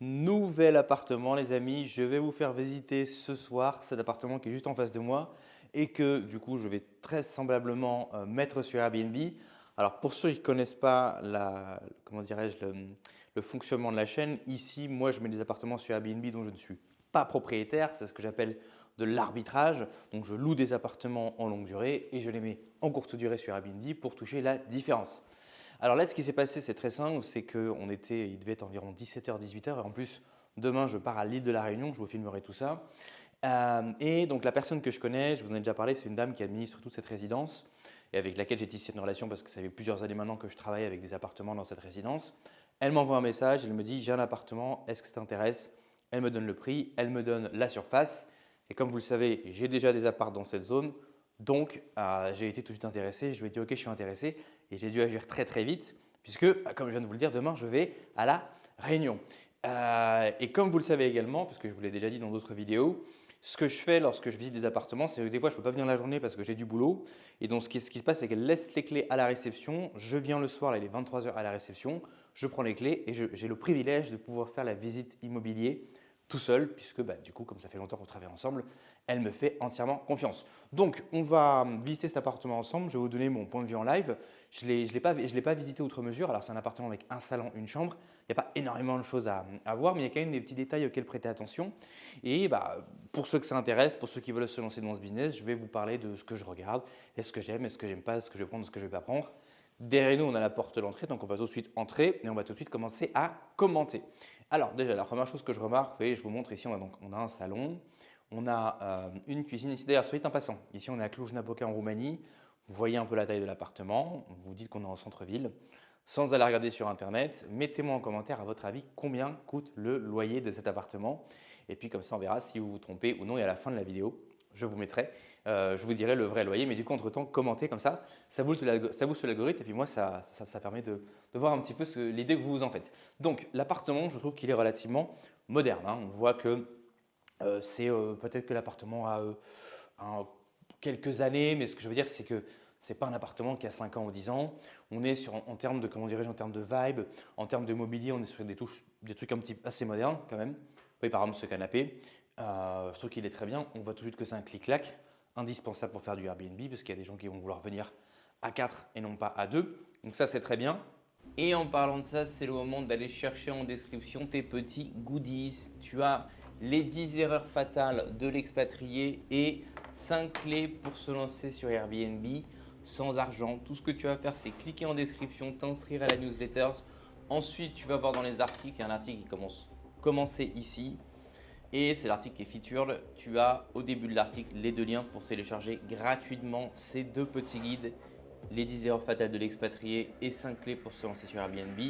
Nouvel appartement les amis, je vais vous faire visiter ce soir cet appartement qui est juste en face de moi et que du coup je vais très semblablement mettre sur Airbnb. Alors pour ceux qui ne connaissent pas comment dirais-je, le fonctionnement de la chaîne, ici moi je mets des appartements sur Airbnb dont je ne suis pas propriétaire, c'est ce que j'appelle de l'arbitrage. Donc je loue des appartements en longue durée et je les mets en courte durée sur Airbnb pour toucher la différence. Alors là, ce qui s'est passé, c'est très simple, c'est il devait être environ 17h, 18h, et en plus, demain, je pars à l'île de la Réunion, je vous filmerai tout ça. Et donc la personne que je connais, je vous en ai déjà parlé, c'est une dame qui administre toute cette résidence et avec laquelle j'ai tissé une relation parce que ça fait plusieurs années maintenant que je travaille avec des appartements dans cette résidence. Elle m'envoie un message, elle me dit j'ai un appartement, est-ce que ça t'intéresse? Elle me donne le prix, elle me donne la surface. Et comme vous le savez, j'ai déjà des apparts dans cette zone, donc j'ai été tout de suite intéressé. Je lui ai dit ok, je suis intéressé et j'ai dû agir très très vite puisque, comme je viens de vous le dire, demain je vais à la Réunion. Et comme vous le savez également, parce que je vous l'ai déjà dit dans d'autres vidéos, ce que je fais lorsque je visite des appartements, c'est que des fois, je ne peux pas venir la journée parce que j'ai du boulot. Et donc, ce qui se passe, c'est qu'elle laisse les clés à la réception. Je viens le soir, là, il est 23h à la réception. Je prends les clés et j'ai le privilège de pouvoir faire la visite immobilier tout seul, puisque du coup, comme ça fait longtemps qu'on travaille ensemble, elle me fait entièrement confiance. Donc, on va visiter cet appartement ensemble. Je vais vous donner mon point de vue en live. Je ne l'ai pas visité outre mesure. Alors, c'est un appartement avec un salon, une chambre. Il n'y a pas énormément de choses à voir, mais il y a quand même des petits détails auxquels prêter attention. Et pour ceux que ça intéresse, pour ceux qui veulent se lancer dans ce business, je vais vous parler de ce que je regarde, est-ce que j'aime, est-ce que j'aime pas, est-ce que je vais prendre, est-ce que je ne vais pas prendre. Derrière nous, on a la porte d'entrée, donc on va tout de suite entrer et on va tout de suite commencer à commenter. Alors déjà, la première chose que je remarque, vous voyez, je vous montre ici, on a un salon, on a une cuisine ici. D'ailleurs, soyez en passant, ici on est à Cluj-Napoca en Roumanie. Vous voyez un peu la taille de l'appartement, vous dites qu'on est en centre-ville. Sans aller regarder sur internet, mettez-moi en commentaire à votre avis combien coûte le loyer de cet appartement. Et puis comme ça, on verra si vous vous trompez ou non. Et à la fin de la vidéo, je vous dirai le vrai loyer. Mais du coup, entre-temps, commentez comme ça booste l'algorithme. Et puis moi, ça permet de voir un petit peu l'idée que vous vous en faites. Donc l'appartement, je trouve qu'il est relativement moderne, hein. On voit que peut-être que l'appartement a quelques années, mais ce que je veux dire, c'est que ce n'est pas un appartement qui a 5 ans ou 10 ans. On est en termes de, comment dirais-je, en termes de vibe, en termes de mobilier, on est sur des trucs assez modernes quand même. Vous voyez par exemple ce canapé, je trouve qu'il est très bien. On voit tout de suite que c'est un clic-clac, indispensable pour faire du Airbnb, parce qu'il y a des gens qui vont vouloir venir à 4 et non pas à 2. Donc ça, c'est très bien. Et en parlant de ça, c'est le moment d'aller chercher en description tes petits goodies. Tu as les 10 erreurs fatales de l'expatrié et 5 clés pour se lancer sur Airbnb sans argent. Tout ce que tu vas faire, c'est cliquer en description, t'inscrire à la newsletter. Ensuite, tu vas voir dans les articles, il y a un article qui commencer ici. Et c'est l'article qui est featured. Tu as au début de l'article les deux liens pour télécharger gratuitement ces deux petits guides, les 10 erreurs fatales de l'expatrié et 5 clés pour se lancer sur Airbnb.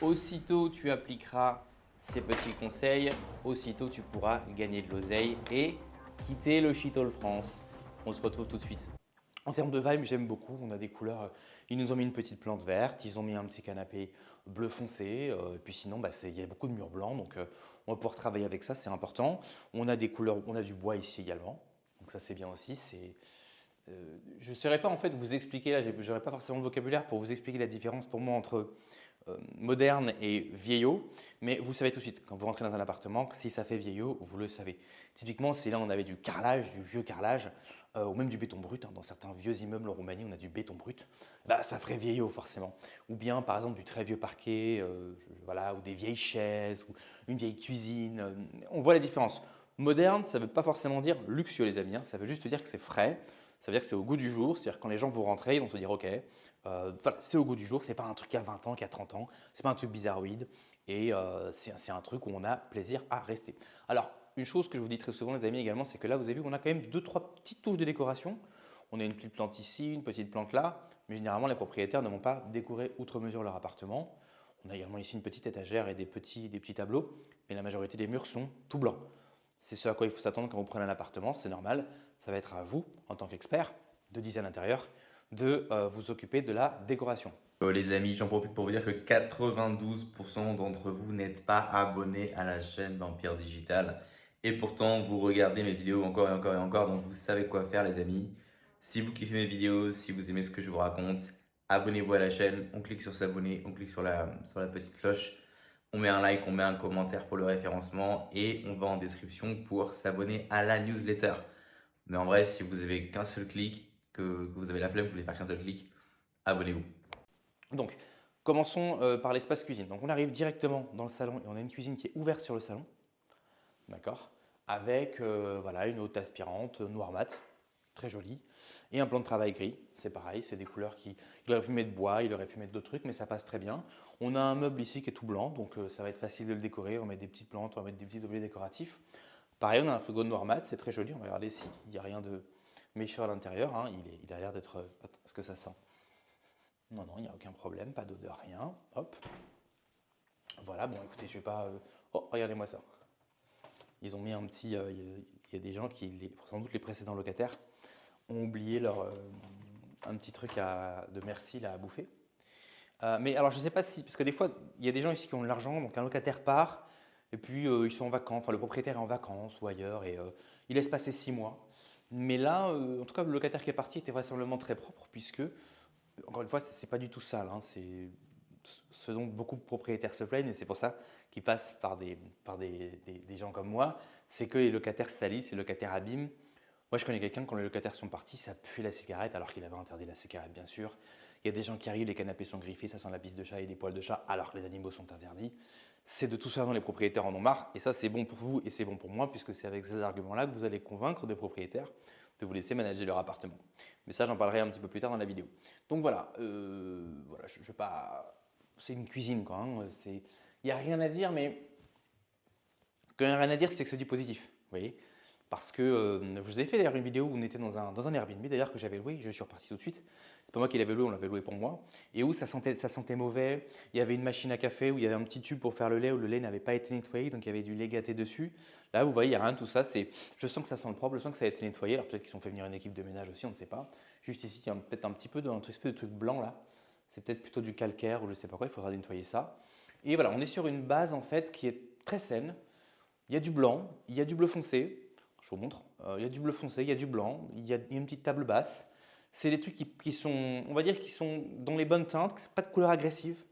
Aussitôt tu appliqueras ces petits conseils, aussitôt tu pourras gagner de l'oseille et quitter le shithole France. On se retrouve tout de suite. En termes de vibe, j'aime beaucoup. On a des couleurs. Ils nous ont mis une petite plante verte, ils ont mis un petit canapé bleu foncé. Et puis sinon, il y a beaucoup de murs blancs, donc on va pouvoir travailler avec ça, c'est important. On a des couleurs, on a du bois ici également, donc ça c'est bien aussi. Je ne saurais pas en fait vous expliquer là, je n'aurais pas forcément le vocabulaire pour vous expliquer la différence pour moi entre moderne et vieillot, mais vous savez tout de suite, quand vous rentrez dans un appartement, si ça fait vieillot, vous le savez. Typiquement, si là on avait du carrelage, du vieux carrelage, ou même du béton brut, hein, dans certains vieux immeubles en Roumanie, on a du béton brut, ça ferait vieillot forcément. Ou bien par exemple du très vieux parquet, voilà, ou des vieilles chaises, ou une vieille cuisine, on voit la différence. Moderne, ça ne veut pas forcément dire luxueux les amis, hein, ça veut juste dire que c'est frais, ça veut dire que c'est au goût du jour, c'est-à-dire quand les gens vont rentrer, ils vont se dire ok, voilà, c'est au goût du jour, c'est pas un truc qui a 20 ans, qui a 30 ans, c'est pas un truc bizarroïde et c'est un truc où on a plaisir à rester. Alors, une chose que je vous dis très souvent les amis également, c'est que là vous avez vu, on a quand même 2-3 petites touches de décoration. On a une petite plante ici, une petite plante là, mais généralement les propriétaires ne vont pas décorer outre mesure leur appartement. On a également ici une petite étagère et des petits tableaux, mais la majorité des murs sont tout blancs. C'est ce à quoi il faut s'attendre quand vous prenez un appartement, c'est normal. Ça va être à vous, en tant qu'expert de design intérieur, de vous occuper de la décoration. Les amis, j'en profite pour vous dire que 92% d'entre vous n'êtes pas abonnés à la chaîne d'Empire Digital. Et pourtant, vous regardez mes vidéos encore et encore et encore, donc vous savez quoi faire les amis. Si vous kiffez mes vidéos, si vous aimez ce que je vous raconte, abonnez-vous à la chaîne, on clique sur s'abonner, on clique sur la petite cloche. On met un like, on met un commentaire pour le référencement et on va en description pour s'abonner à la newsletter. Mais en vrai, si vous avez qu'un seul clic, que vous avez la flemme, vous voulez faire qu'un seul clic, abonnez-vous. Donc, commençons par l'espace cuisine. Donc, on arrive directement dans le salon et on a une cuisine qui est ouverte sur le salon, d'accord, avec voilà, une haute aspirante noir mat, très jolie, et un plan de travail gris. C'est pareil, c'est des couleurs qui. Il aurait pu mettre bois, il aurait pu mettre d'autres trucs, mais ça passe très bien. On a un meuble ici qui est tout blanc, donc ça va être facile de le décorer. On va mettre des petites plantes, on va mettre des petits objets décoratifs. Pareil, on a un frigo noir mat, c'est très joli. On va regarder s'il n'y a rien de méchant à l'intérieur, hein. Il a l'air d'être. Est-ce que ça sent? Non, non, il n'y a aucun problème, pas d'odeur, rien. Hop. Voilà, bon, écoutez, je vais pas. Oh, regardez-moi ça. Ils ont mis un petit. Il y a des gens qui, sans doute les précédents locataires, ont oublié un petit truc de merci là, à bouffer. Mais alors, je ne sais pas si. Parce que des fois, il y a des gens ici qui ont de l'argent, donc un locataire part, et puis ils sont en vacances, enfin, le propriétaire est en vacances ou ailleurs, et il laisse passer 6 mois. Mais là, en tout cas, le locataire qui est parti était vraisemblablement très propre, puisque encore une fois, ce n'est pas du tout sale, hein, c'est ce dont beaucoup de propriétaires se plaignent et c'est pour ça qu'ils passent par des gens comme moi, c'est que les locataires salissent, les locataires abîment. Moi, je connais quelqu'un, quand les locataires sont partis, ça pue la cigarette alors qu'il avait interdit la cigarette, bien sûr. Il y a des gens qui arrivent, les canapés sont griffés, ça sent la pisse de chat et des poils de chat alors que les animaux sont interdits. C'est de tout ça dont les propriétaires en ont marre et ça, c'est bon pour vous et c'est bon pour moi puisque c'est avec ces arguments-là que vous allez convaincre des propriétaires de vous laisser manager leur appartement. Mais ça, j'en parlerai un petit peu plus tard dans la vidéo. Donc voilà, je pas. C'est une cuisine, quoi. Hein, il n'y a rien à dire, mais quand il n'y a rien à dire, c'est que c'est du positif. Vous voyez, parce que je vous ai fait d'ailleurs une vidéo où on était dans un Airbnb d'ailleurs que j'avais loué, je suis reparti tout de suite. C'est pas moi qui l'avais loué, on l'avait loué pour moi. Et où ça sentait mauvais. Il y avait une machine à café où il y avait un petit tube pour faire le lait où le lait n'avait pas été nettoyé, donc il y avait du lait gâté dessus. Là, vous voyez, il n'y a rien de tout ça. Je sens que ça sent le propre, je sens que ça a été nettoyé. Alors peut-être qu'ils ont fait venir une équipe de ménage aussi, on ne sait pas. Juste ici, il y a peut-être un petit peu espèce de truc blanc là. C'est peut-être plutôt du calcaire ou je ne sais pas quoi, il faudra nettoyer ça. Et voilà, on est sur une base en fait qui est très saine. Il y a du blanc, il y a du bleu foncé. Je vous montre. Il y a du bleu foncé, il y a du blanc, il y a une petite table basse. C'est des trucs qui sont, on va dire, qui sont dans les bonnes teintes, pas de couleur agressive,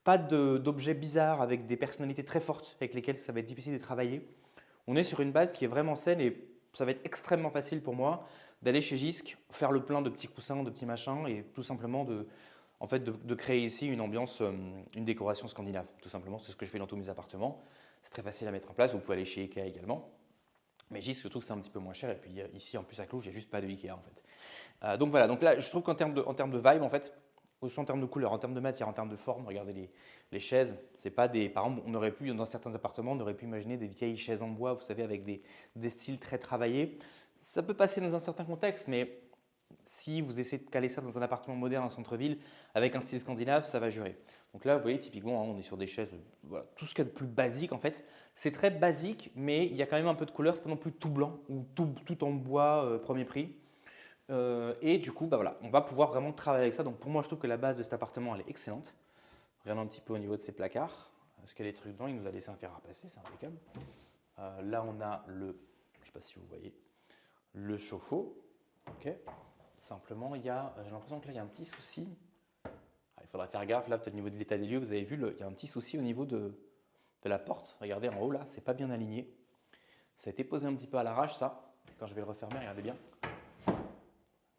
pas d'objets bizarres avec des personnalités très fortes avec lesquelles ça va être difficile de travailler. On est sur une base qui est vraiment saine et ça va être extrêmement facile pour moi d'aller chez Jisc, faire le plein de petits coussins, de petits machins et tout simplement de créer ici une ambiance, une décoration scandinave. Tout simplement, c'est ce que je fais dans tous mes appartements. C'est très facile à mettre en place. Vous pouvez aller chez Ikea également. Mais Jisc, surtout que c'est un petit peu moins cher. Et puis ici, en plus à Cluj, il n'y a juste pas de Ikea en fait. Donc voilà, donc là, je trouve qu'en termes de vibe, en fait, aussi en termes de couleur, en termes de matière, en termes de forme, regardez les chaises, c'est pas des. Par exemple, on aurait pu, dans certains appartements, on aurait pu imaginer des vieilles chaises en bois, vous savez, avec des styles très travaillés. Ça peut passer dans un certain contexte, mais si vous essayez de caler ça dans un appartement moderne en centre-ville, avec un style scandinave, ça va jurer. Donc là, vous voyez, typiquement, hein, on est sur des chaises, voilà, tout ce qu'il y a de plus basique en fait. C'est très basique, mais il y a quand même un peu de couleur, c'est pas non plus tout blanc ou tout en bois premier prix. Et du coup, bah voilà, on va pouvoir vraiment travailler avec ça. Donc pour moi, je trouve que la base de cet appartement, elle est excellente. Regardez un petit peu au niveau de ses placards. Est-ce qu'il y a des trucs dedans? Il nous a laissé un fer à repasser, c'est impeccable. Là, on a je ne sais pas si vous voyez, le chauffe-eau. Ok. Simplement, j'ai l'impression que là, il y a un petit souci. Il faudra faire gaffe, là, peut-être au niveau de l'état des lieux, vous avez vu, il y a un petit souci au niveau de la porte. Regardez en haut, là, c'est pas bien aligné. Ça a été posé un petit peu à l'arrache, ça. Quand je vais le refermer, regardez bien. Vous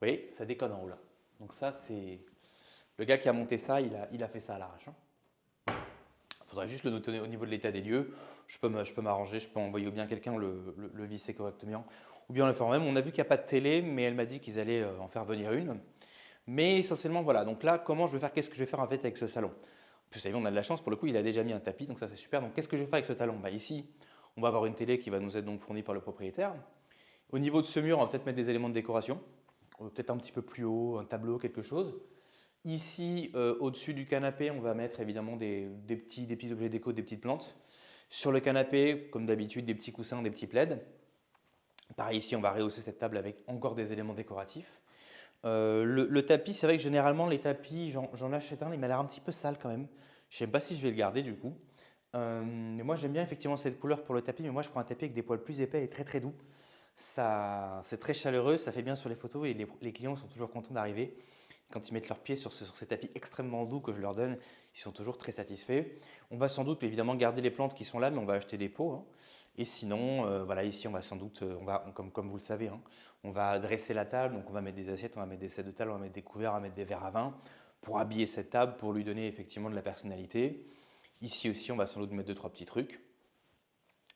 voyez, ça déconne en haut, là. Donc ça, c'est... Le gars qui a monté ça, il a fait ça à l'arrache. Il faudrait juste le noter au niveau de l'état des lieux. Je peux m'arranger, je peux envoyer ou bien quelqu'un le visser correctement, ou bien le faire même. On a vu qu'il n'y a pas de télé, mais elle m'a dit qu'ils allaient en faire venir une. Mais essentiellement, voilà. Donc là, qu'est-ce que je vais faire en fait avec ce salon? Vous savez, on a de la chance, pour le coup, il a déjà mis un tapis, donc ça c'est super. Donc qu'est-ce que je vais faire avec ce salon? Ici, on va avoir une télé qui va nous être donc fournie par le propriétaire. Au niveau de ce mur, on va peut-être mettre des éléments de décoration. Peut-être un petit peu plus haut, un tableau, quelque chose. Ici, au-dessus du canapé, on va mettre évidemment des petits objets déco, des petites plantes. Sur le canapé, comme d'habitude, des petits coussins, des petits plaids. Pareil, ici, on va rehausser cette table avec encore des éléments décoratifs. Le tapis, c'est vrai que généralement, les tapis, j'en achète un, il m'a l'air un petit peu sale quand même. Je ne sais pas si je vais le garder du coup. Mais moi, j'aime bien effectivement cette couleur pour le tapis, mais moi, je prends un tapis avec des poils plus épais et très très doux. C'est très chaleureux, ça fait bien sur les photos et les clients sont toujours contents d'arriver. Quand ils mettent leurs pieds sur ces tapis extrêmement doux que je leur donne, ils sont toujours très satisfaits. On va sans doute évidemment garder les plantes qui sont là, mais on va acheter des pots, hein. Et sinon, voilà, ici, on va sans doute, comme vous le savez, hein, on va dresser la table. Donc, on va mettre des assiettes, on va mettre des sets de table, on va mettre des couverts, on va mettre des verres à vin pour habiller cette table, pour lui donner effectivement de la personnalité. Ici aussi, on va sans doute mettre 2-3 petits trucs.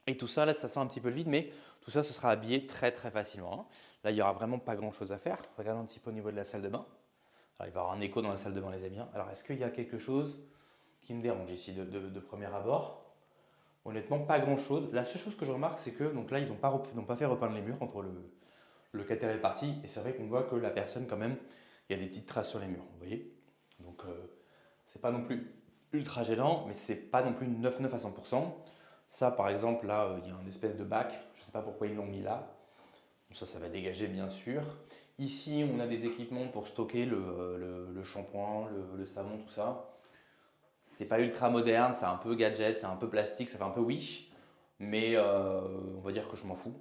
Et tout ça, là, ça sent un petit peu le vide, mais tout ça, ce sera habillé très très facilement, hein. Là, il n'y aura vraiment pas grand chose à faire. Regardons un petit peu au niveau de la salle de bain. Alors, il va y avoir un écho dans la salle de bain, les amis, hein. Alors, est-ce qu'il y a quelque chose qui me dérange ici de premier abord? Honnêtement, pas grand chose. La seule chose que je remarque, c'est que donc là, ils n'ont pas fait repeindre les murs entre le locataire est parti. Et c'est vrai qu'on voit que la personne, quand même, il y a des petites traces sur les murs. Vous voyez? Donc, c'est pas non plus ultra gênant, mais c'est pas non plus 9-9 à 100%. Ça, par exemple, là, il y a une espèce de bac. Je ne sais pas pourquoi ils l'ont mis là. Ça va dégager, bien sûr. Ici, on a des équipements pour stocker le shampoing, le savon, tout ça. C'est pas ultra moderne, c'est un peu gadget, c'est un peu plastique, ça fait un peu wish, mais on va dire que je m'en fous.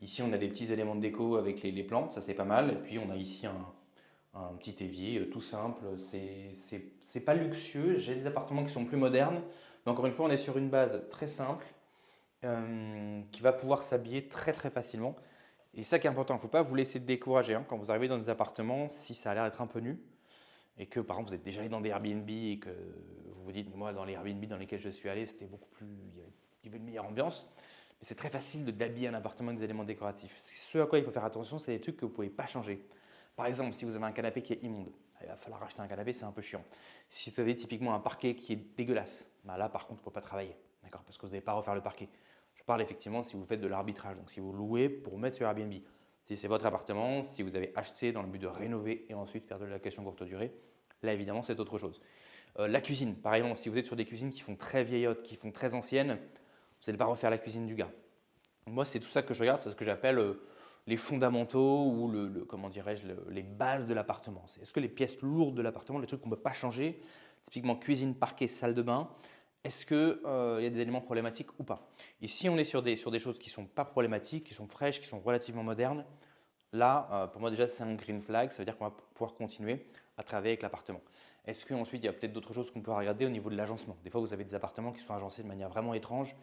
Ici, on a des petits éléments de déco avec les plantes, ça c'est pas mal. Et puis, on a ici un petit évier tout simple. C'est pas luxueux, j'ai des appartements qui sont plus modernes, mais encore une fois, on est sur une base très simple qui va pouvoir s'habiller très très facilement. Et ça qui est important, il ne faut pas vous laisser décourager, hein, quand vous arrivez dans des appartements, si ça a l'air d'être un peu nu, et que par exemple vous êtes déjà allé dans des Airbnb et que vous vous dites, moi dans les Airbnb dans lesquels je suis allé, c'était beaucoup plus, il y avait une meilleure ambiance. Mais c'est très facile d'habiller un appartement avec des éléments décoratifs. Ce à quoi il faut faire attention, c'est les trucs que vous ne pouvez pas changer. Par exemple, si vous avez un canapé qui est immonde, il va falloir acheter un canapé, c'est un peu chiant. Si vous avez typiquement un parquet qui est dégueulasse, bah là par contre, il ne faut pas travailler, d'accord, parce que vous n'allez pas refaire le parquet. Je parle effectivement si vous faites de l'arbitrage, donc si vous louez pour mettre sur Airbnb. Si c'est votre appartement, si vous avez acheté dans le but de rénover et ensuite faire de la location courte durée, là évidemment c'est autre chose. La cuisine, par exemple, si vous êtes sur des cuisines qui font très vieillottes, qui font très anciennes, vous n'allez pas refaire la cuisine du gars. Moi, c'est tout ça que je regarde, c'est ce que j'appelle les fondamentaux ou comment dirais-je, les bases de l'appartement. Est-ce que les pièces lourdes de l'appartement, les trucs qu'on ne peut pas changer, typiquement cuisine, parquet, salle de bain, est-ce qu'il y a des éléments problématiques ou pas? Et si on est sur des choses qui ne sont pas problématiques, qui sont fraîches, qui sont relativement modernes, là, pour moi déjà, c'est un green flag, ça veut dire qu'on va pouvoir continuer à travailler avec l'appartement. Est-ce qu'ensuite, il y a peut-être d'autres choses qu'on peut regarder au niveau de l'agencement? Des fois, vous avez des appartements qui sont agencés de manière vraiment étrange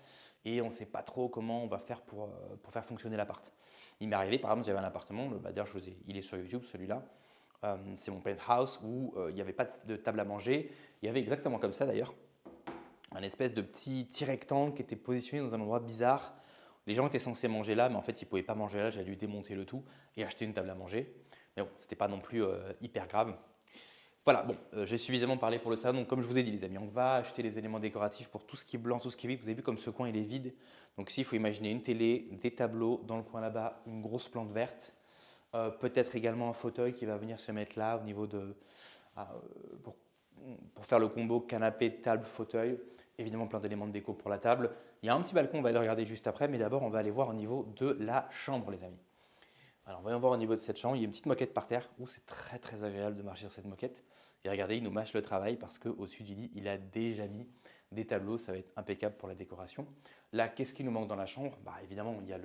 et on ne sait pas trop comment on va faire pour faire fonctionner l'appart. Il m'est arrivé, par exemple, j'avais un appartement, d'ailleurs, il est sur YouTube, celui-là. C'est mon penthouse où il n'y avait pas de table à manger. Il y avait exactement comme ça, d'ailleurs, un espèce de petit rectangle qui était positionné dans un endroit bizarre. Les gens étaient censés manger là, mais en fait, ils ne pouvaient pas manger là. J'ai dû démonter le tout et acheter une table à manger. Mais bon, ce n'était pas non plus hyper grave. Voilà, bon, j'ai suffisamment parlé pour le salon. Donc, comme je vous ai dit, les amis, on va acheter les éléments décoratifs pour tout ce qui est blanc, tout ce qui est vide. Vous avez vu comme ce coin, il est vide. Donc, ici, il faut imaginer une télé, des tableaux dans le coin là-bas, une grosse plante verte. Peut-être également un fauteuil qui va venir se mettre là au niveau pour faire le combo canapé, table, fauteuil. Évidemment, plein d'éléments de déco pour la table. Il y a un petit balcon, on va le regarder juste après. Mais d'abord, on va aller voir au niveau de la chambre, les amis. Alors, voyons voir au niveau de cette chambre. Il y a une petite moquette par terre où c'est très très agréable de marcher sur cette moquette. Et regardez, il nous mâche le travail parce qu'au-dessus du lit, il a déjà mis des tableaux. Ça va être impeccable pour la décoration. Là, qu'est-ce qui nous manque dans la chambre? Évidemment, il y a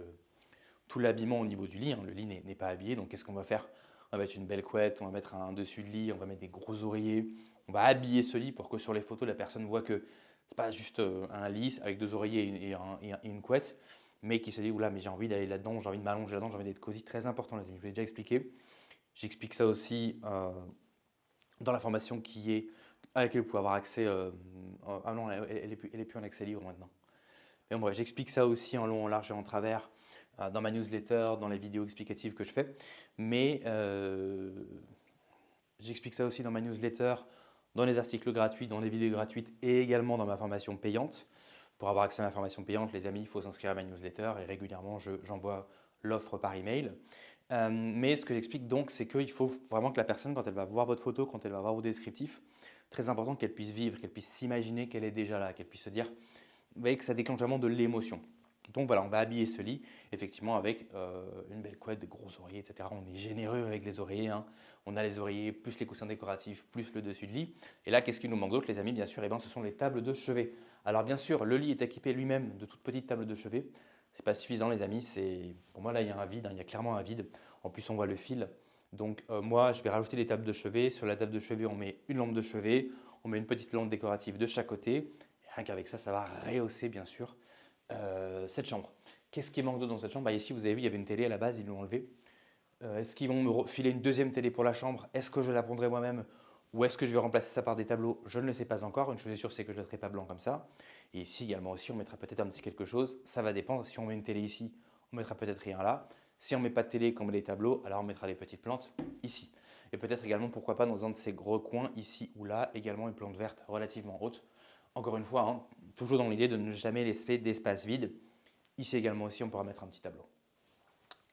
tout l'habillement au niveau du lit, hein. Le lit n'est pas habillé. Donc, qu'est-ce qu'on va faire? On va mettre une belle couette, on va mettre un dessus de lit, on va mettre des gros oreillers. On va habiller ce lit pour que sur les photos, la personne voit que ce n'est pas juste un lit avec 2 oreillers et une couette, mais qui se dit, oula, mais j'ai envie d'aller là-dedans, j'ai envie de m'allonger là-dedans, j'ai envie d'être cosy. Très important, les amis, je vous l'ai déjà expliqué. J'explique ça aussi dans la formation à laquelle vous pouvez avoir accès. Ah non, elle n'est plus en accès libre maintenant. Mais bon, bref, j'explique ça aussi en long, en large et en travers dans ma newsletter, dans les vidéos explicatives que je fais. Mais j'explique ça aussi dans ma newsletter, dans les articles gratuits, dans les vidéos gratuites et également dans ma formation payante. Pour avoir accès à ma formation payante, les amis, il faut s'inscrire à ma newsletter et régulièrement, j'envoie l'offre par email. Mais ce que j'explique donc, c'est qu'il faut vraiment que la personne, quand elle va voir votre photo, quand elle va voir vos descriptifs, très important qu'elle puisse vivre, qu'elle puisse s'imaginer qu'elle est déjà là, qu'elle puisse se dire, vous voyez que ça déclenche vraiment de l'émotion. Donc voilà, on va habiller ce lit effectivement avec une belle couette, des gros oreillers, etc. On est généreux avec les oreillers, hein. On a les oreillers, plus les coussins décoratifs, plus le dessus de lit. Et là, qu'est-ce qu'il nous manque d'autre, les amis? Bien sûr, ce sont les tables de chevet. Alors bien sûr, le lit est équipé lui-même de toutes petites tables de chevet. Ce n'est pas suffisant, les amis. Pour moi, là, il y a un vide, hein. Il y a clairement un vide. En plus, on voit le fil. Donc moi, je vais rajouter les tables de chevet. Sur la table de chevet, on met une lampe de chevet, on met une petite lampe décorative de chaque côté. Et rien qu'avec ça, ça va rehausser bien sûr cette chambre. Qu'est-ce qui manque d'autre dans cette chambre? Ici, vous avez vu, il y avait une télé à la base, ils l'ont enlevée. Est-ce qu'ils vont me filer une deuxième télé pour la chambre? Est-ce que je la prendrai moi-même? Ou est-ce que je vais remplacer ça par des tableaux? Je ne le sais pas encore. Une chose est sûre, c'est que je ne le ferai pas blanc comme ça. Et ici également aussi, on mettra peut-être un petit quelque chose. Ça va dépendre. Si on met une télé ici, on mettra peut-être rien là. Si on ne met pas de télé, qu'on met les tableaux, alors on mettra des petites plantes ici. Et peut-être également, pourquoi pas, dans un de ces gros coins, ici ou là, également une plante verte relativement haute. Encore une fois, hein, toujours dans l'idée de ne jamais laisser d'espace vide. Ici également aussi, on pourra mettre un petit tableau.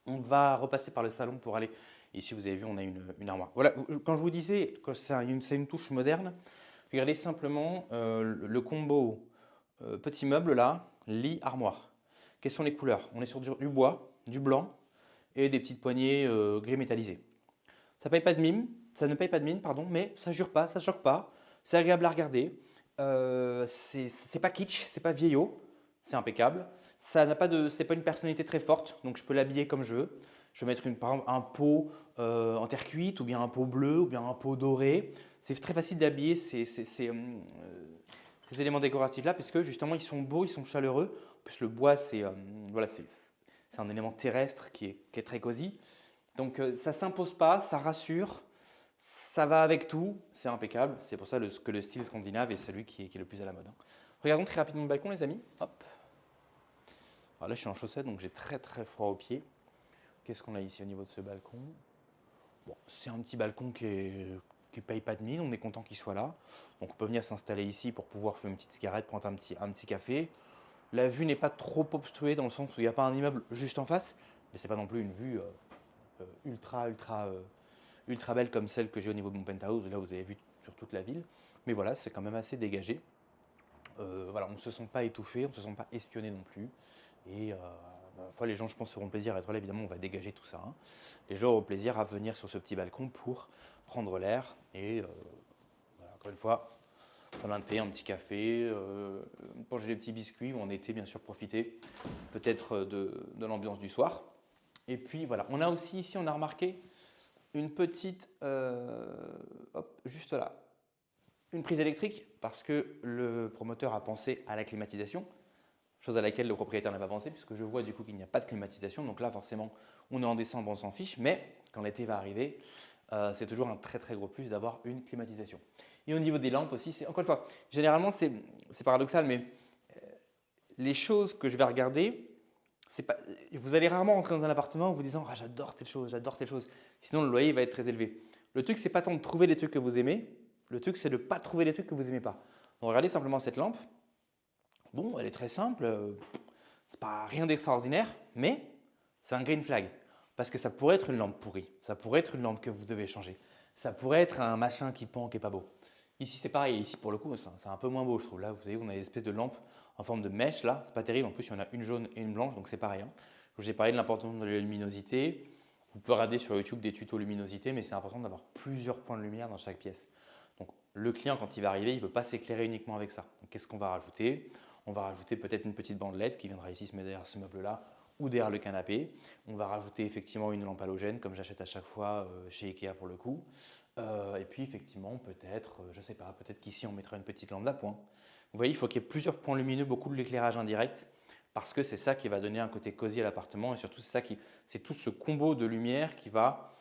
On va repasser par le salon pour aller. Ici, vous avez vu, on a une armoire. Voilà, quand je vous disais que c'est une touche moderne, regardez simplement le combo petit meuble là, lit, armoire. Quelles sont les couleurs? On est sur du bois, du blanc et des petites poignées gris métallisées. Ça paye pas de mine, ça ne paye pas de mine, pardon, mais ça jure pas, ça choque pas, c'est agréable à regarder. C'est pas kitsch, c'est pas vieillot, c'est impeccable. Ça n'a pas de, c'est pas une personnalité très forte, donc je peux l'habiller comme je veux. Je vais mettre par exemple un pot en terre cuite, ou bien un pot bleu, ou bien un pot doré. C'est très facile d'habiller ces éléments décoratifs là, parce que justement ils sont beaux, ils sont chaleureux. En plus le bois voilà, c'est un élément terrestre qui est très cosy. Donc ça s'impose pas, ça rassure, ça va avec tout, c'est impeccable. C'est pour ça que le style scandinave est celui qui est le plus à la mode, hein. Regardons très rapidement le balcon, les amis. Hop. Alors là, je suis en chaussettes, donc j'ai très très froid aux pieds. Qu'est-ce qu'on a ici au niveau de ce balcon? Bon, c'est un petit balcon qui ne paye pas de mine, on est content qu'il soit là. Donc on peut venir s'installer ici pour pouvoir fumer une petite cigarette, prendre un petit café. La vue n'est pas trop obstruée dans le sens où il n'y a pas un immeuble juste en face, mais ce n'est pas non plus une vue ultra belle comme celle que j'ai au niveau de mon penthouse. Là, vous avez vu sur toute la ville. Mais voilà, c'est quand même assez dégagé. Voilà, on ne se sent pas étouffé, on ne se sent pas espionné non plus. Et les gens, je pense, auront plaisir à être là. Évidemment, on va dégager tout ça, hein. Les gens auront plaisir à venir sur ce petit balcon pour prendre l'air. Et voilà, encore une fois, prendre un thé, un petit café, manger des petits biscuits ou en été, bien sûr, profiter peut-être de l'ambiance du soir. Et puis voilà, on a aussi ici, on a remarqué une petite, hop, juste là, une prise électrique parce que le promoteur a pensé à la climatisation, chose à laquelle le propriétaire n'a pas pensé puisque je vois du coup qu'il n'y a pas de climatisation. Donc là, forcément, on est en décembre, on s'en fiche, mais quand l'été va arriver, c'est toujours un très très gros plus d'avoir une climatisation. Et au niveau des lampes aussi, encore une fois, généralement c'est paradoxal, mais les choses que je vais regarder, vous allez rarement rentrer dans un appartement en vous disant « Ah, j'adore telle chose, sinon le loyer va être très élevé. Le truc, c'est pas tant de trouver les trucs que vous aimez, le truc, c'est de ne pas trouver les trucs que vous n'aimez pas. Donc regardez simplement cette lampe. Bon, elle est très simple, c'est pas rien d'extraordinaire, mais c'est un green flag. Parce que ça pourrait être une lampe pourrie, ça pourrait être une lampe que vous devez changer, ça pourrait être un machin qui pend, qui n'est pas beau. Ici, c'est pareil, ici pour le coup, c'est un peu moins beau, je trouve. Là, vous voyez, on a une espèce de lampe en forme de mèche, là, c'est pas terrible. En plus, il y en a une jaune et une blanche, donc c'est pareil, hein. Je vous ai parlé de l'importance de la luminosité. Vous pouvez regarder sur YouTube des tutos luminosité, mais c'est important d'avoir plusieurs points de lumière dans chaque pièce. Donc, le client, quand il va arriver, il ne veut pas s'éclairer uniquement avec ça. Donc, qu'est-ce qu'on va rajouter? On va rajouter peut-être une petite bande LED qui viendra ici se mettre derrière ce meuble-là ou derrière le canapé. On va rajouter effectivement une lampe halogène, comme j'achète à chaque fois chez Ikea pour le coup. Et puis effectivement, peut-être, je ne sais pas, peut-être qu'ici on mettra une petite lampe d'appoint. Vous voyez, il faut qu'il y ait plusieurs points lumineux, beaucoup de l'éclairage indirect, parce que c'est ça qui va donner un côté cosy à l'appartement et surtout c'est tout ce combo de lumière qui va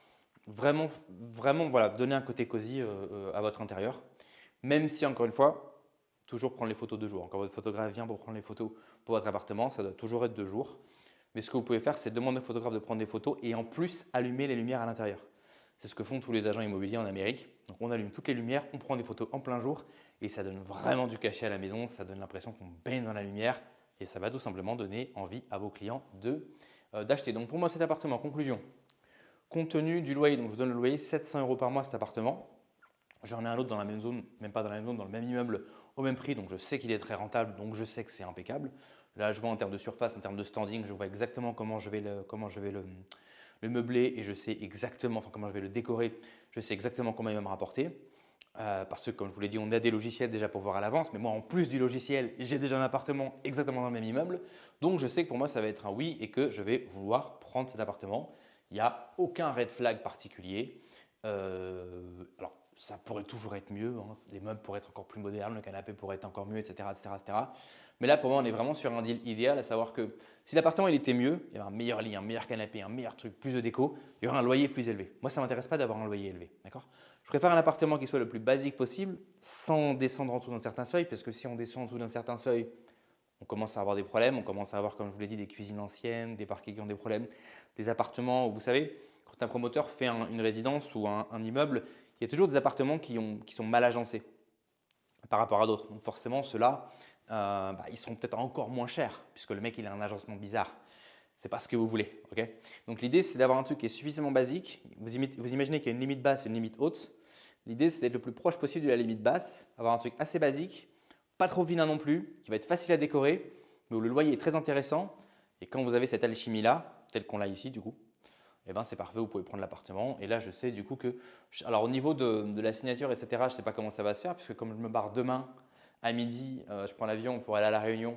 vraiment voilà, donner un côté cosy à votre intérieur. Même si, encore une fois, toujours prendre les photos 2 jours. Quand votre photographe vient pour prendre les photos pour votre appartement, ça doit toujours être 2 jours. Mais ce que vous pouvez faire, c'est demander au photographe de prendre des photos et en plus allumer les lumières à l'intérieur. C'est ce que font tous les agents immobiliers en Amérique. Donc on allume toutes les lumières, on prend des photos en plein jour et ça donne vraiment du cachet à la maison, ça donne l'impression qu'on baigne dans la lumière et ça va tout simplement donner envie à vos clients d'acheter. Donc pour moi cet appartement, en conclusion, compte tenu du loyer, donc je vous donne le loyer 700 € par mois cet appartement. J'en ai un autre dans la même zone, même pas dans la même zone, dans le même immeuble au même prix, donc je sais qu'il est très rentable, donc je sais que c'est impeccable. Là je vois en termes de surface, en termes de standing, je vois exactement comment je vais le meubler et je sais exactement comment je vais le décorer, je sais exactement comment il va me rapporter. Parce que comme je vous l'ai dit, on a des logiciels déjà pour voir à l'avance, mais moi en plus du logiciel, j'ai déjà un appartement exactement dans le même immeuble. Donc je sais que pour moi ça va être un oui et que je vais vouloir prendre cet appartement. Il n'y a aucun red flag particulier. Alors, ça pourrait toujours être mieux, hein. Les meubles pourraient être encore plus modernes, le canapé pourrait être encore mieux, etc., etc., etc. Mais là, pour moi, on est vraiment sur un deal idéal, à savoir que si l'appartement il était mieux, il y avait un meilleur lit, un meilleur canapé, un meilleur truc, plus de déco, il y aurait un loyer plus élevé. Moi, ça ne m'intéresse pas d'avoir un loyer élevé, d'accord? Je préfère un appartement qui soit le plus basique possible, sans descendre en dessous d'un certain seuil, parce que si on descend en dessous d'un certain seuil, on commence à avoir des problèmes, on commence à avoir, comme je vous l'ai dit, des cuisines anciennes, des parquets qui ont des problèmes, des appartements où, vous savez, quand un promoteur fait une résidence ou un immeuble, il y a toujours des appartements qui sont mal agencés par rapport à d'autres. Donc forcément, ceux-là, ils sont peut-être encore moins chers, puisque le mec il a un agencement bizarre. C'est pas ce que vous voulez. Ok. Donc l'idée, c'est d'avoir un truc qui est suffisamment basique. Vous imaginez qu'il y a une limite basse et une limite haute. L'idée, c'est d'être le plus proche possible de la limite basse, avoir un truc assez basique, pas trop vilain non plus, qui va être facile à décorer, mais où le loyer est très intéressant. Et quand vous avez cette alchimie-là, telle qu'on l'a ici du coup, eh ben, c'est parfait, vous pouvez prendre l'appartement. Et là, je sais du coup que… Alors au niveau de la signature, etc., je ne sais pas comment ça va se faire, puisque comme je me barre demain à midi, je prends l'avion pour aller à La Réunion.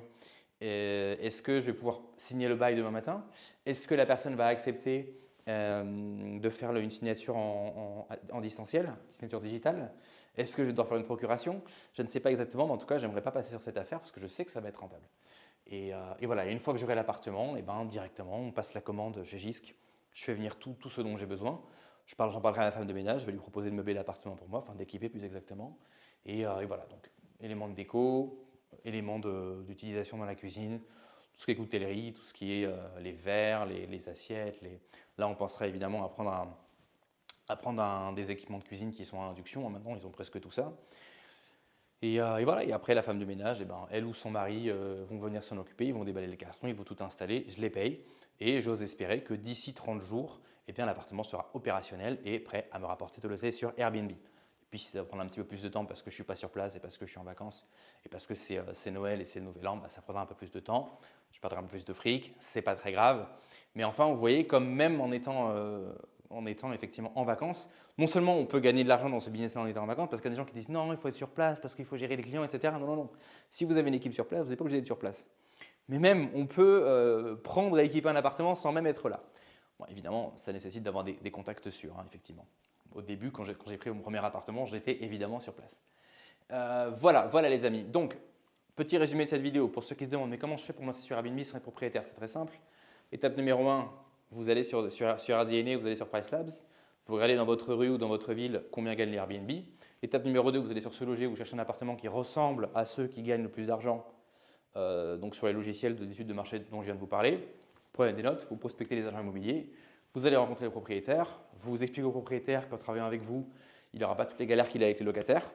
Est-ce que je vais pouvoir signer le bail demain matin? Est-ce que la personne va accepter de faire une signature en distanciel, signature digitale? Est-ce que je dois faire une procuration? Je ne sais pas exactement, mais en tout cas, je n'aimerais pas passer sur cette affaire parce que je sais que ça va être rentable. Et voilà, et une fois que j'aurai l'appartement, eh ben, directement, on passe la commande chez Gisc. Je fais venir tout ce dont j'ai besoin. J'en parlerai à la femme de ménage, je vais lui proposer de meubler l'appartement pour moi, enfin d'équiper plus exactement. Et voilà, donc éléments de déco, éléments d'utilisation dans la cuisine, tout ce qui est coutellerie, tout ce qui est les verres, les assiettes. Là, on penserait évidemment à prendre des équipements de cuisine qui sont à induction. Maintenant, ils ont presque tout ça. Et voilà, et après la femme de ménage, eh ben, elle ou son mari vont venir s'en occuper, ils vont déballer les cartons, ils vont tout installer, je les paye et j'ose espérer que d'ici 30 jours, eh bien, l'appartement sera opérationnel et prêt à me rapporter de l'hôtel sur Airbnb. Et puis si ça va prendre un petit peu plus de temps parce que je ne suis pas sur place et parce que je suis en vacances et parce que c'est Noël et c'est le Nouvel An, bah, ça prendra un peu plus de temps, je perdrai un peu plus de fric, c'est pas très grave. Mais enfin, vous voyez, comme même en étant effectivement en vacances, non seulement on peut gagner de l'argent dans ce business en étant en vacances, parce qu'il y a des gens qui disent non, il faut être sur place, parce qu'il faut gérer les clients, etc. Non, non, non. Si vous avez une équipe sur place, vous n'êtes pas obligé d'être sur place. Mais même, on peut prendre et équiper un appartement sans même être là. Bon, évidemment, ça nécessite d'avoir des contacts sûrs, hein, effectivement. Au début, quand j'ai pris mon premier appartement, j'étais évidemment sur place. Voilà les amis. Donc, petit résumé de cette vidéo. Pour ceux qui se demandent, mais comment je fais pour me lancer sur Airbnb sans être propriétaire? C'est très simple. Étape numéro 1, vous allez sur RDNA, vous allez sur Price Labs. Vous regardez dans votre rue ou dans votre ville combien gagnent les Airbnb. Étape numéro 2, vous allez sur Se Loger, vous cherchez un appartement qui ressemble à ceux qui gagnent le plus d'argent, donc sur les logiciels d'études de marché dont je viens de vous parler. Prenez des notes, vous prospectez les agents immobiliers, vous allez rencontrer les propriétaires, vous expliquez au propriétaire qu'en travaillant avec vous, il n'aura pas toutes les galères qu'il a avec les locataires.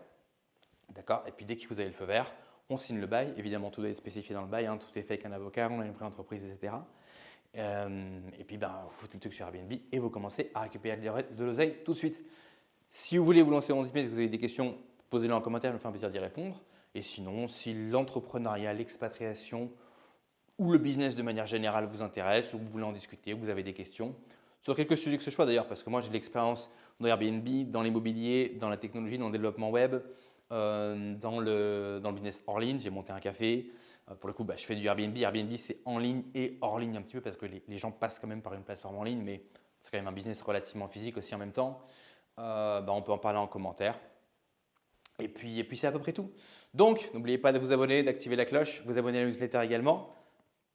D'accord. Et puis dès que vous avez le feu vert, on signe le bail. Évidemment, tout est spécifié dans le bail, hein, tout est fait avec un avocat, on a une pré-entreprise, etc. Et puis, vous foutez le truc sur Airbnb et vous commencez à récupérer de l'oseille tout de suite. Si vous voulez vous lancer dans ce business et que vous avez des questions, posez-les en commentaire, je me fais un plaisir d'y répondre. Et sinon, si l'entrepreneuriat, l'expatriation ou le business de manière générale vous intéresse, ou que vous voulez en discuter, ou que vous avez des questions, sur quelques sujets que ce soit d'ailleurs, parce que moi j'ai de l'expérience dans Airbnb, dans l'immobilier, dans la technologie, dans le développement web, dans le business hors ligne, j'ai monté un café. Pour le coup, je fais du Airbnb. Airbnb, c'est en ligne et hors ligne un petit peu parce que les gens passent quand même par une plateforme en ligne, mais c'est quand même un business relativement physique aussi en même temps. On peut en parler en commentaire. Et puis c'est à peu près tout. Donc, n'oubliez pas de vous abonner, d'activer la cloche, vous abonner à la newsletter également,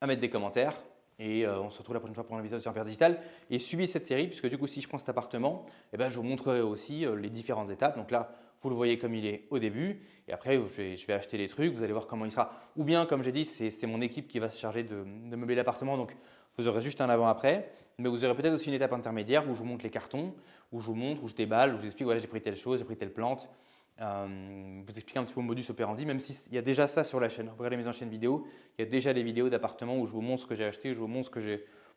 à mettre des commentaires. Et on se retrouve la prochaine fois pour un épisode sur Empire Digital. Et suivez cette série, puisque du coup, si je prends cet appartement, je vous montrerai aussi les différentes étapes. Donc là, vous le voyez comme il est au début. Et après, je vais acheter les trucs, vous allez voir comment il sera. Ou bien, comme j'ai dit, c'est mon équipe qui va se charger de meubler l'appartement. Donc, vous aurez juste un avant-après. Mais vous aurez peut-être aussi une étape intermédiaire où je vous montre les où je déballe, où je vous explique, voilà, j'ai pris telle chose, j'ai pris telle plante. Vous expliquer un petit peu le modus operandi, même s'il y a déjà ça sur la chaîne. Vous regardez mes anciennes vidéos, il y a déjà des vidéos d'appartements où je vous montre ce que j'ai acheté, je vous montre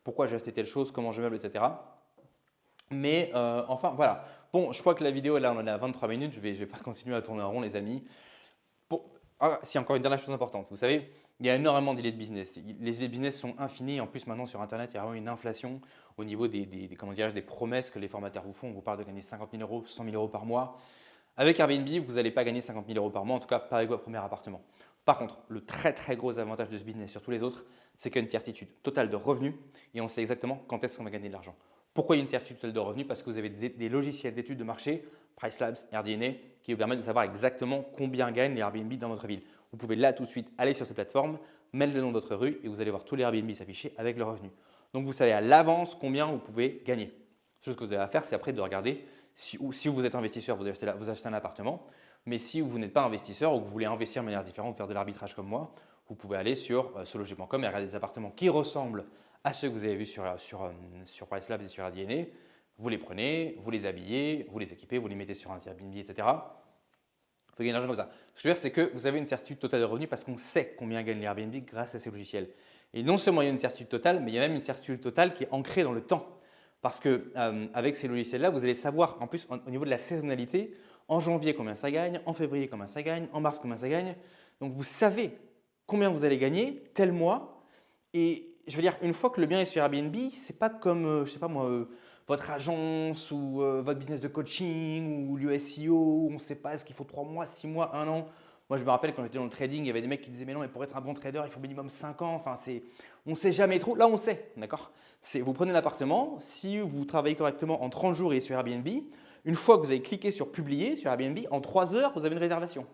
pourquoi j'ai acheté telle chose, comment je meuble, etc. Mais enfin, voilà. Bon, je crois que la vidéo, là, on en est à 23 minutes. Je vais pas continuer à tourner en rond, les amis. Si, encore une dernière chose importante. Vous savez, il y a énormément d'idées de business. Les idées de business sont infinies. En plus, maintenant, sur Internet, il y a vraiment une inflation au niveau des promesses que les formateurs vous font. On vous parle de gagner 50 000 euros, 100 000 euros par mois. Avec Airbnb, vous n'allez pas gagner 50 000 euros par mois, en tout cas pas avec votre premier appartement. Par contre, le très très gros avantage de ce business sur tous les autres, c'est qu'il y a une certitude totale de revenus et on sait exactement quand est-ce qu'on va gagner de l'argent. Pourquoi il y a une certitude totale de revenus? Parce que vous avez des logiciels d'études de marché, PriceLabs, RDNA, qui vous permettent de savoir exactement combien gagnent les Airbnb dans votre ville. Vous pouvez là tout de suite aller sur ces plateformes, mettre le nom de votre rue et vous allez voir tous les Airbnb s'afficher avec le revenu. Donc vous savez à l'avance combien vous pouvez gagner. La chose que vous avez à faire, c'est après de regarder si vous êtes investisseur, vous achetez un appartement. Mais si vous n'êtes pas investisseur ou que vous voulez investir de manière différente, faire de l'arbitrage comme moi, vous pouvez aller sur sologé.com et regarder des appartements qui ressemblent à ceux que vous avez vus sur PriceLabs et sur RDNA. Vous les prenez, vous les habillez, vous les équipez, vous les mettez sur un Airbnb, etc. Il faut gagner de l'argent comme ça. Ce que je veux dire, c'est que vous avez une certitude totale de revenus parce qu'on sait combien gagnent les Airbnb grâce à ces logiciels. Et non seulement il y a une certitude totale, mais il y a même une certitude totale qui est ancrée dans le temps. Parce que avec ces logiciels-là, vous allez savoir en plus au niveau de la saisonnalité, en janvier combien ça gagne, en février combien ça gagne, en mars combien ça gagne. Donc vous savez combien vous allez gagner tel mois. Et je veux dire, une fois que le bien est sur Airbnb, c'est pas comme, je sais pas moi, votre agence ou votre business de coaching ou le SEO, on ne sait pas, est-ce qu'il faut 3 mois, 6 mois, 1 an. Moi, je me rappelle quand j'étais dans le trading, il y avait des mecs qui disaient mais non, mais pour être un bon trader, il faut minimum 5 ans. Enfin, on ne sait jamais trop. Là, on sait, d'accord? Vous prenez l'appartement, si vous travaillez correctement en 30 jours, il est sur Airbnb. Une fois que vous avez cliqué sur publier sur Airbnb, en 3 heures, vous avez une réservation.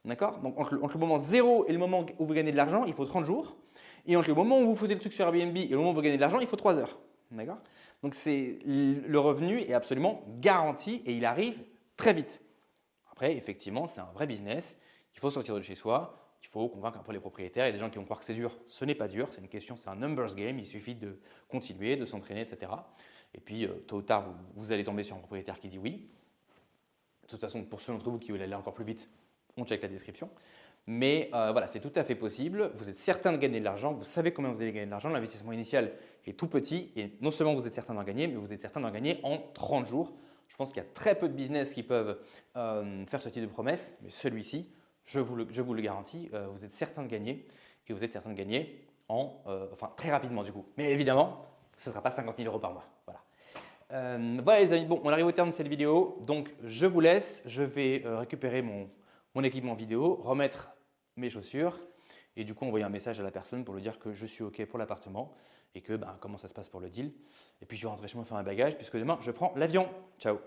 D'accord? Donc, entre le moment 0 et le moment où vous gagnez de l'argent, il faut 30 jours. Et entre le moment où vous foutez le truc sur Airbnb et le moment où vous gagnez de l'argent, il faut 3 heures. D'accord? Donc, le revenu est absolument garanti et il arrive très vite. Après, effectivement, c'est un vrai business. Il faut sortir de chez soi. Il faut convaincre un peu les propriétaires. Il y a des gens qui vont croire que c'est dur. Ce n'est pas dur. C'est une question, c'est un numbers game. Il suffit de continuer, de s'entraîner, etc. Et puis, tôt ou tard, vous allez tomber sur un propriétaire qui dit oui. De toute façon, pour ceux d'entre vous qui veulent aller encore plus vite, on check la description. Mais voilà, c'est tout à fait possible. Vous êtes certain de gagner de l'argent. Vous savez combien vous allez gagner de l'argent. L'investissement initial est tout petit. Et non seulement vous êtes certain d'en gagner, mais vous êtes certain d'en gagner en 30 jours. Je pense qu'il y a très peu de business qui peuvent faire ce type de promesse. Mais celui-ci, je vous le garantis, vous êtes certain de gagner. Et vous êtes certain de gagner très rapidement du coup. Mais évidemment, ce ne sera pas 50 000 € par mois. Voilà. Voilà les amis, bon, on arrive au terme de cette vidéo. Donc, je vous laisse. Je vais récupérer mon équipement vidéo, remettre mes chaussures et du coup envoyer un message à la personne pour lui dire que je suis OK pour l'appartement et que comment ça se passe pour le deal. Et puis je vais rentrer chez moi faire un bagage puisque demain je prends l'avion. Ciao.